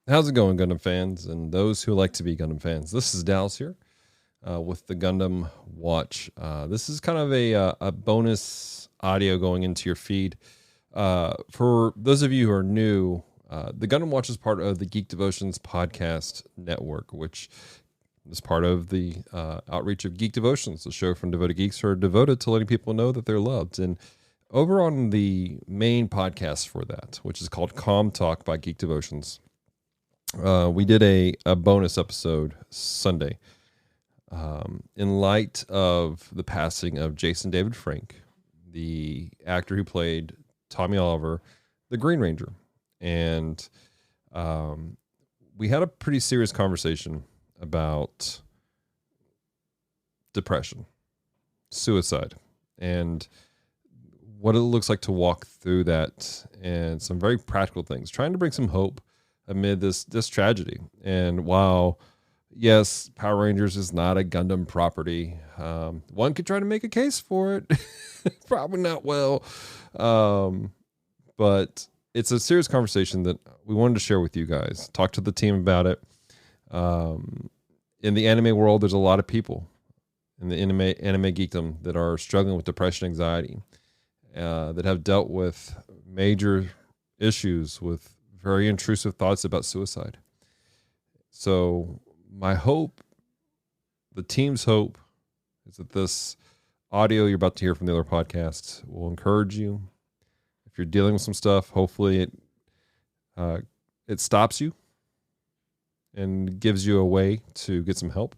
How's it going, Gundam fans and those who like to be Gundam fans? This is Dallas here with the Gundam Watch. This is kind of a bonus audio going into your feed. For those of you who are new, the Gundam Watch is part of the Geek Devotions podcast network, which is part of the outreach of Geek Devotions, the show from devoted geeks who are devoted to letting people know that they're loved. And over on the main podcast for that, which is called Comm Talk by Geek Devotions, we did a bonus episode Sunday in light of the passing of Jason David Frank, the actor who played Tommy Oliver, the Green Ranger. And we had a pretty serious conversation about depression, suicide, and what it looks like to walk through that, and some very practical things, trying to bring some hope amid this tragedy. And while yes, Power Rangers is not a Gundam property, one could try to make a case for it. Probably not well, but it's a serious conversation that we wanted to share with you guys. Talk to the team about it. In the anime world, there's a lot of people in the anime geekdom that are struggling with depression, anxiety, that have dealt with major issues with very intrusive thoughts about suicide. So my hope, the team's hope, is that this audio you're about to hear from the other podcasts will encourage you. If you're dealing with some stuff, hopefully it stops you and gives you a way to get some help.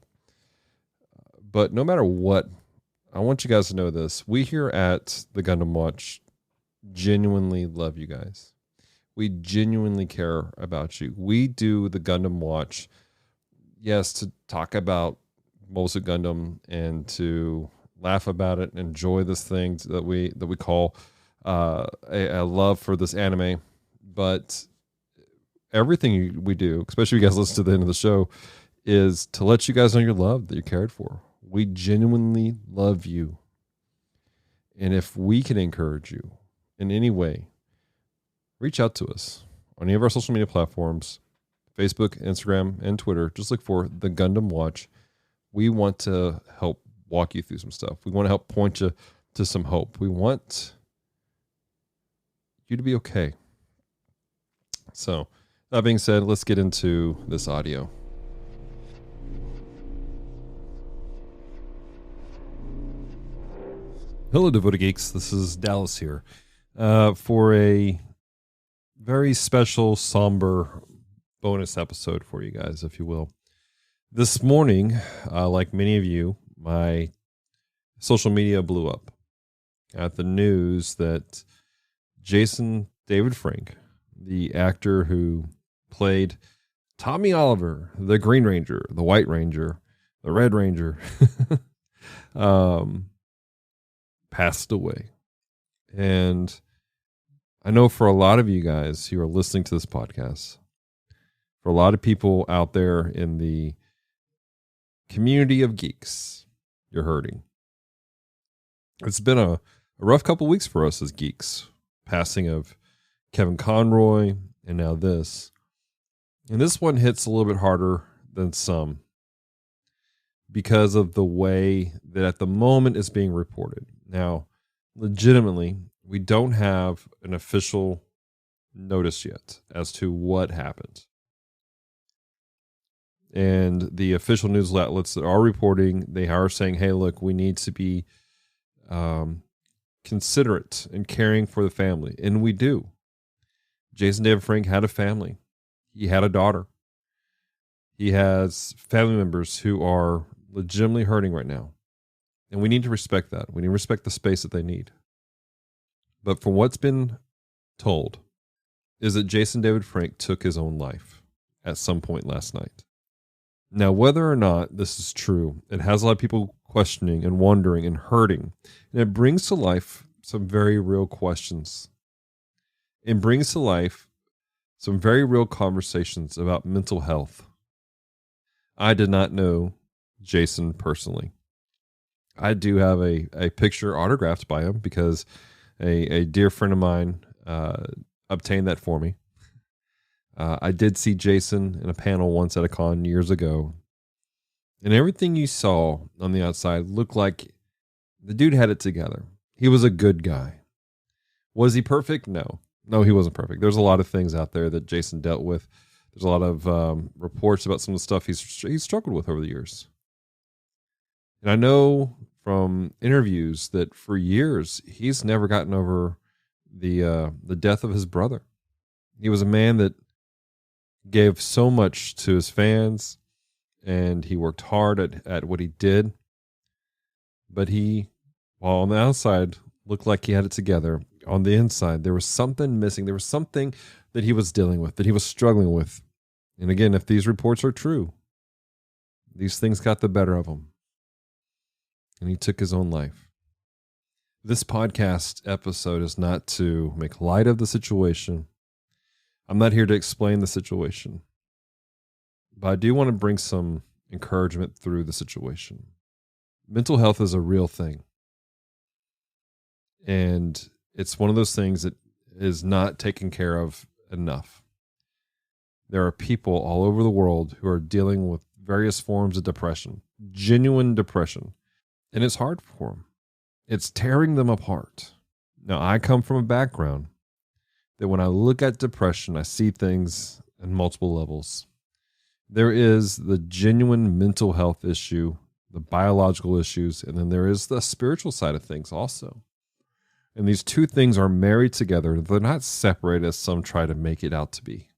But no matter what, I want you guys to know this. We here at the Gundam Watch genuinely love you guys. We genuinely care about you. We do the Gundam Watch, yes, to talk about Mobile Gundam and to laugh about it and enjoy this thing that we call a love for this anime. But everything we do, especially if you guys listen to the end of the show, is to let you guys know you're loved, that you're cared for. We genuinely love you. And if we can encourage you in any way, reach out to us on any of our social media platforms, Facebook, Instagram, and Twitter. Just look for the Gundam Watch. We want to help walk you through some stuff. We want to help point you to some hope. We want you to be okay. So, that being said, let's get into this audio. Hello, devoted geeks. This is Dallas here for a very special, somber bonus episode for you guys, if you will. This morning, like many of you, my social media blew up at the news that Jason David Frank, the actor who played Tommy Oliver, the Green Ranger, the White Ranger, the Red Ranger, passed away. And I know for a lot of you guys who are listening to this podcast, for a lot of people out there in the community of geeks, you're hurting. It's been a rough couple weeks for us as geeks. Passing of Kevin Conroy, and now this. And this one hits a little bit harder than some because of the way that at the moment it's being reported. Now, legitimately, we don't have an official notice yet as to what happened. And the official news outlets that are reporting, they are saying, hey, look, we need to be considerate and caring for the family. And we do. Jason David Frank had a family. He had a daughter. He has family members who are legitimately hurting right now. And we need to respect that. We need to respect the space that they need. But from what's been told is that Jason David Frank took his own life at some point last night. Now, whether or not this is true, it has a lot of people questioning and wondering and hurting. And it brings to life some very real questions. It brings to life some very real conversations about mental health. I did not know Jason personally. I do have a picture autographed by him because a dear friend of mine obtained that for me. I did see Jason in a panel once at a con years ago, and everything you saw on the outside looked like the dude had it together. He was a good guy. Was he perfect? No. No, he wasn't perfect. There's a lot of things out there that Jason dealt with. There's a lot of reports about some of the stuff he's struggled with over the years. And I know from interviews that for years he's never gotten over the death of his brother. He was a man that gave so much to his fans, and he worked hard at what he did. But he, while on the outside looked like he had it together, on the inside there was something missing. There was something that he was dealing with, that he was struggling with. And again, if these reports are true, these things got the better of him, and he took his own life. This podcast episode is not to make light of the situation. I'm not here to explain the situation, but I do want to bring some encouragement through the situation. Mental health is a real thing, and it's one of those things that is not taken care of enough. There are people all over the world who are dealing with various forms of depression, genuine depression, and it's hard for them. It's tearing them apart. Now, I come from a background that when I look at depression, I see things at multiple levels. There is the genuine mental health issue, the biological issues, and then there is the spiritual side of things also. And these two things are married together. They're not separated as some try to make it out to be.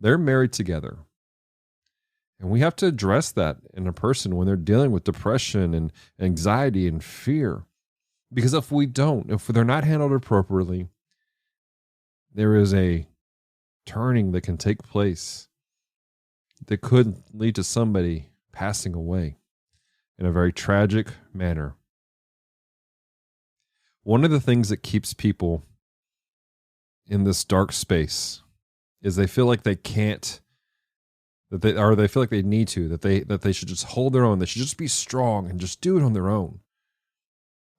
They're married together. And we have to address that in a person when they're dealing with depression and anxiety and fear. Because if we don't, if they're not handled appropriately, there is a turning that can take place that could lead to somebody passing away in a very tragic manner. One of the things that keeps people in this dark space is they feel like they can't, they feel like they need to, that they should just hold their own. They should just be strong and just do it on their own.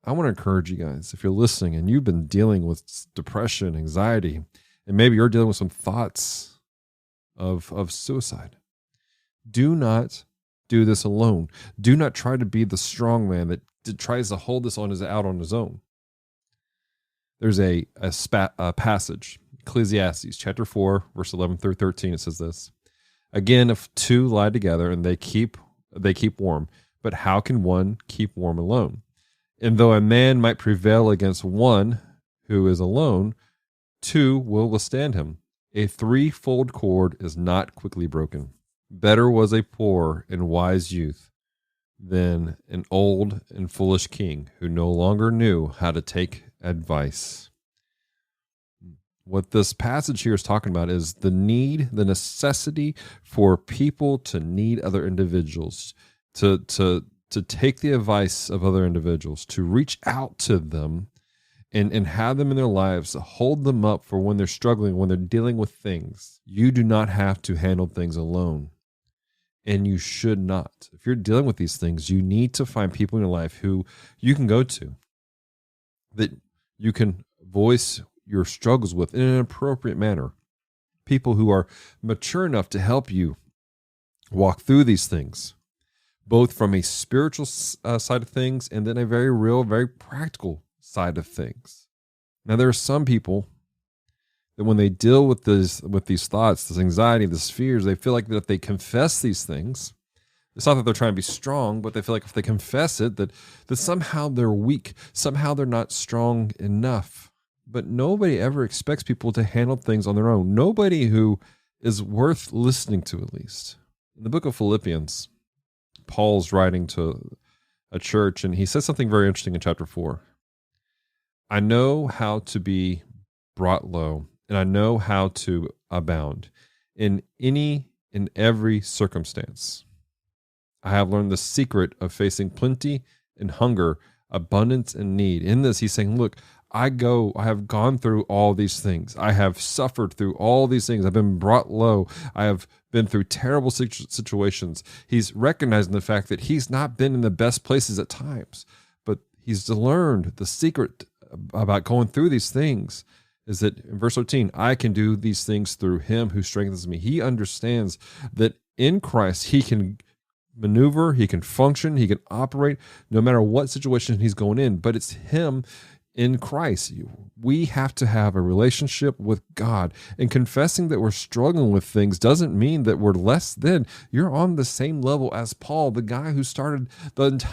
I want to encourage you guys, if you're listening and you've been dealing with depression, anxiety, and maybe you're dealing with some thoughts of suicide, do not do this alone. Do not try to be the strong man that tries to hold this out on his own. There's a passage, Ecclesiastes chapter 4, verse 11 through 13. It says this: "Again, if two lie together and they keep warm, but how can one keep warm alone? And though a man might prevail against one who is alone, two will withstand him. A threefold cord is not quickly broken. Better was a poor and wise youth than an old and foolish king who no longer knew how to take advice." What this passage here is talking about is the necessity for people to need other individuals, to take the advice of other individuals, to reach out to them and have them in their lives, to hold them up for when they're struggling, when they're dealing with things. You do not have to handle things alone, and you should not. If you're dealing with these things, you need to find people in your life who you can go to, that you can voice your struggles with in an appropriate manner. People who are mature enough to help you walk through these things, both from a spiritual side of things and then a very real, very practical side of things. Now, there are some people that when they deal with these thoughts, this anxiety, these fears, they feel like that if they confess these things, it's not that they're trying to be strong, but they feel like if they confess it, that somehow they're weak, somehow they're not strong enough. But nobody ever expects people to handle things on their own. Nobody who is worth listening to, at least. In the book of Philippians, Paul's writing to a church, and he says something very interesting in chapter 4. "I know how to be brought low, and I know how to abound in any and every circumstance. I have learned the secret of facing plenty and hunger, abundance and need." In this, he's saying, look, I have gone through all these things. I have suffered through all these things. I've been brought low. I have been through terrible situations. He's recognizing the fact that he's not been in the best places at times, but he's learned the secret about going through these things is that in verse 13, I can do these things through him who strengthens me. He understands that in Christ, he can maneuver, he can function, he can operate no matter what situation he's going in, but it's him in Christ. We have to have a relationship with God, and confessing that we're struggling with things doesn't mean that we're less than. You're on the same level as Paul, the guy who started the entire,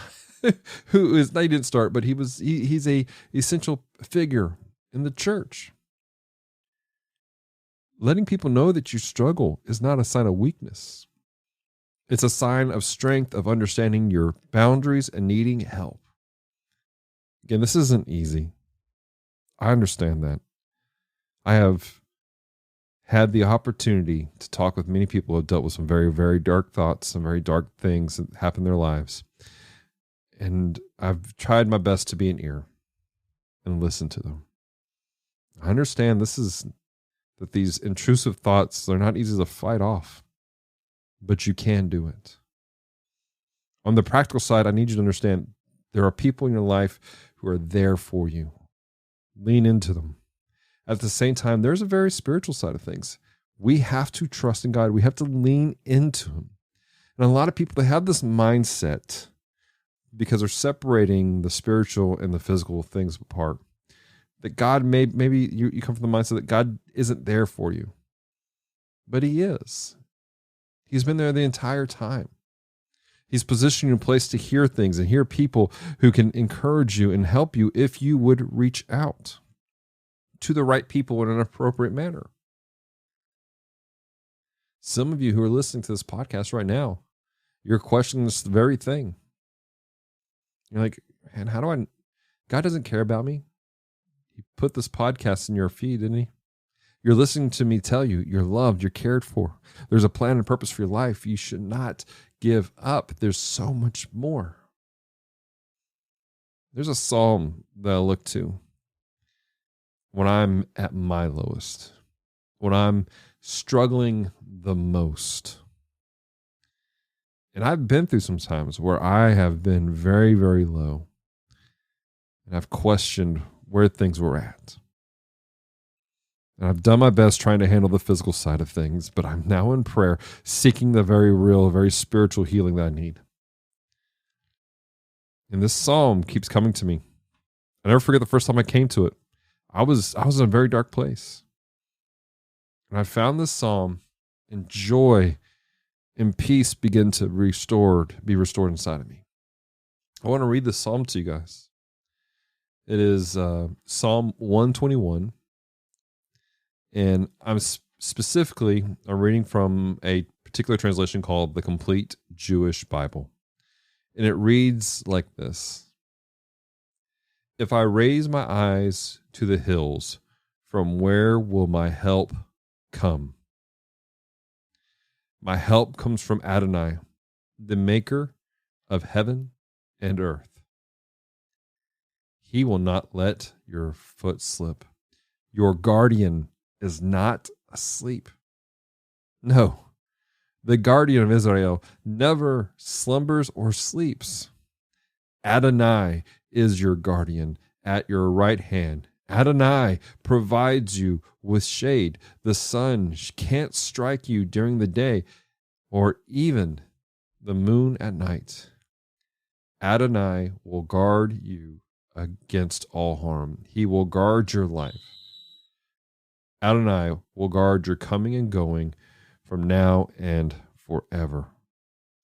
they didn't start, but he's a essential figure in the church. Letting people know that you struggle is not a sign of weakness. It's a sign of strength, of understanding your boundaries and needing help. Again, this isn't easy. I understand that. I have had the opportunity to talk with many people who have dealt with some very, very dark thoughts, some very dark things that happen in their lives. And I've tried my best to be an ear and listen to them. I understand that these intrusive thoughts, they're not easy to fight off, but you can do it. On the practical side, I need you to understand there are people in your life who are there for you. Lean into them. At the same time, there's a very spiritual side of things. We have to trust in God. We have to lean into him. And a lot of people, they have this mindset because they're separating the spiritual and the physical things apart. That God maybe you come from the mindset that God isn't there for you. But he is. He's been there the entire time. He's positioned you in a place to hear things and hear people who can encourage you and help you if you would reach out to the right people in an appropriate manner. Some of you who are listening to this podcast right now, you're questioning this very thing. You're like, man, God doesn't care about me. He put this podcast in your feed, didn't he? You're listening to me tell you you're loved, you're cared for. There's a plan and purpose for your life. You should not give up. There's so much more. There's a psalm that I look to when I'm at my lowest, when I'm struggling the most. And I've been through some times where I have been very, very low. And I've questioned where things were at. And I've done my best trying to handle the physical side of things, but I'm now in prayer, seeking the very real, very spiritual healing that I need. And this psalm keeps coming to me. I never forget the first time I came to it. I was in a very dark place. And I found this psalm, and joy and peace begin to be restored inside of me. I want to read this psalm to you guys. It is Psalm 121. And I'm reading from a particular translation called the Complete Jewish Bible. And it reads like this. If I raise my eyes to the hills, from where will my help come? My help comes from Adonai, the maker of heaven and earth. He will not let your foot slip. Your guardian is not asleep. No, the guardian of Israel never slumbers or sleeps. Adonai is your guardian at your right hand. Adonai provides you with shade. The sun can't strike you during the day, or even the moon at night. Adonai will guard you against all harm. He will guard your life. Adonai will guard your coming and going from now and forever.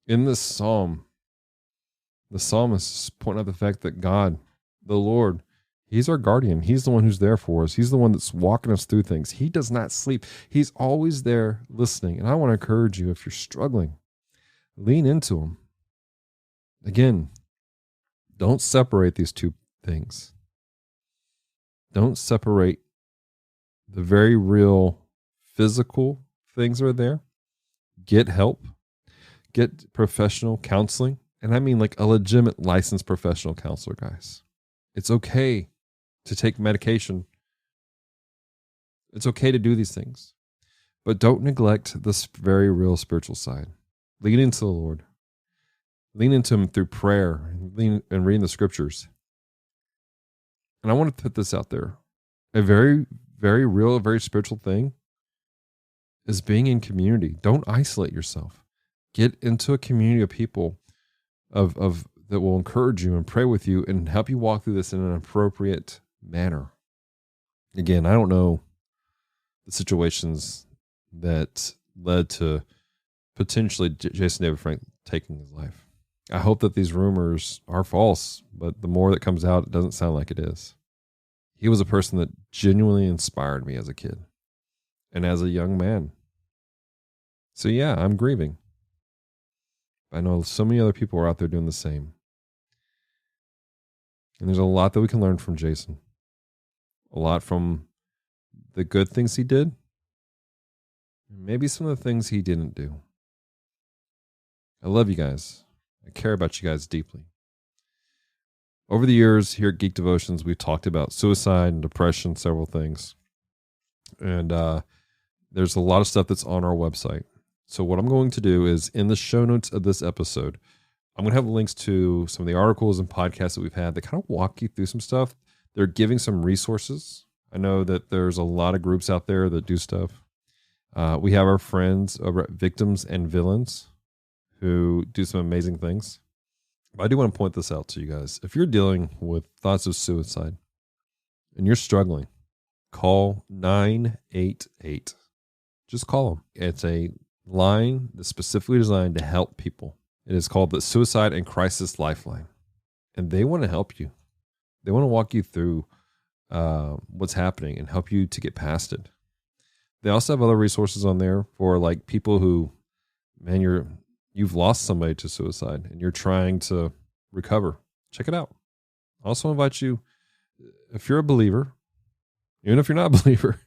In this psalm, the psalmist is pointing out the fact that God, the Lord, he's our guardian. He's the one who's there for us. He's the one that's walking us through things. He does not sleep. He's always there listening. And I want to encourage you, if you're struggling, lean into him. Again, don't separate these two things. Don't separate the very real physical things that are there. Get help. Get professional counseling. And I mean like a legitimate licensed professional counselor, guys. It's okay to take medication. It's okay to do these things. But don't neglect this very real spiritual side. Lean into the Lord. Lean into him through prayer and reading the scriptures. And I want to put this out there. A very, very real, very spiritual thing is being in community. Don't isolate yourself. Get into a community of people of that will encourage you and pray with you and help you walk through this in an appropriate manner. Again, I don't know the situations that led to potentially Jason David Frank taking his life. I hope that these rumors are false, but the more that comes out, it doesn't sound like it is. He was a person that genuinely inspired me as a kid and as a young man. So yeah, I'm grieving. I know so many other people are out there doing the same. And there's a lot that we can learn from Jason. A lot from the good things he did. Maybe some of the things he didn't do. I love you guys. I care about you guys deeply. Over the years here at Geek Devotions, we've talked about suicide and depression, several things. And there's a lot of stuff that's on our website. So what I'm going to do is in the show notes of this episode, I'm going to have links to some of the articles and podcasts that we've had that kind of walk you through some stuff. They're giving some resources. I know that there's a lot of groups out there that do stuff. We have our friends over at Victims and Villains who do some amazing things. But I do want to point this out to you guys. If you're dealing with thoughts of suicide and you're struggling, call 988. Just call them. It's a line that's specifically designed to help people. It is called the Suicide and Crisis Lifeline. And they want to help you. They want to walk you through what's happening and help you to get past it. They also have other resources on there for like people who, man, you've lost somebody to suicide and you're trying to recover. Check it out. I also invite you, if you're a believer, even if you're not a believer,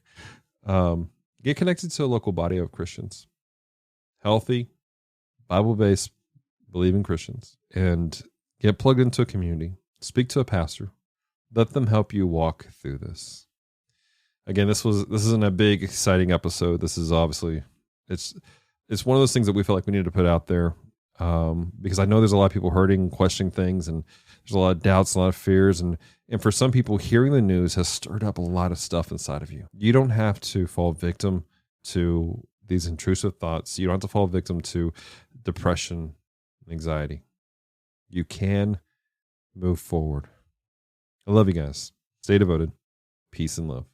get connected to a local body of Christians, healthy, Bible-based, believing Christians, and get plugged into a community. Speak to a pastor. Let them help you walk through this. Again, this isn't a big, exciting episode. This is obviously, it's one of those things that we feel like we need to put out there because I know there's a lot of people hurting, questioning things, and there's a lot of doubts, a lot of fears, and for some people, hearing the news has stirred up a lot of stuff inside of you. You don't have to fall victim to these intrusive thoughts. You don't have to fall victim to depression, anxiety. You can move forward. I love you guys. Stay devoted. Peace and love.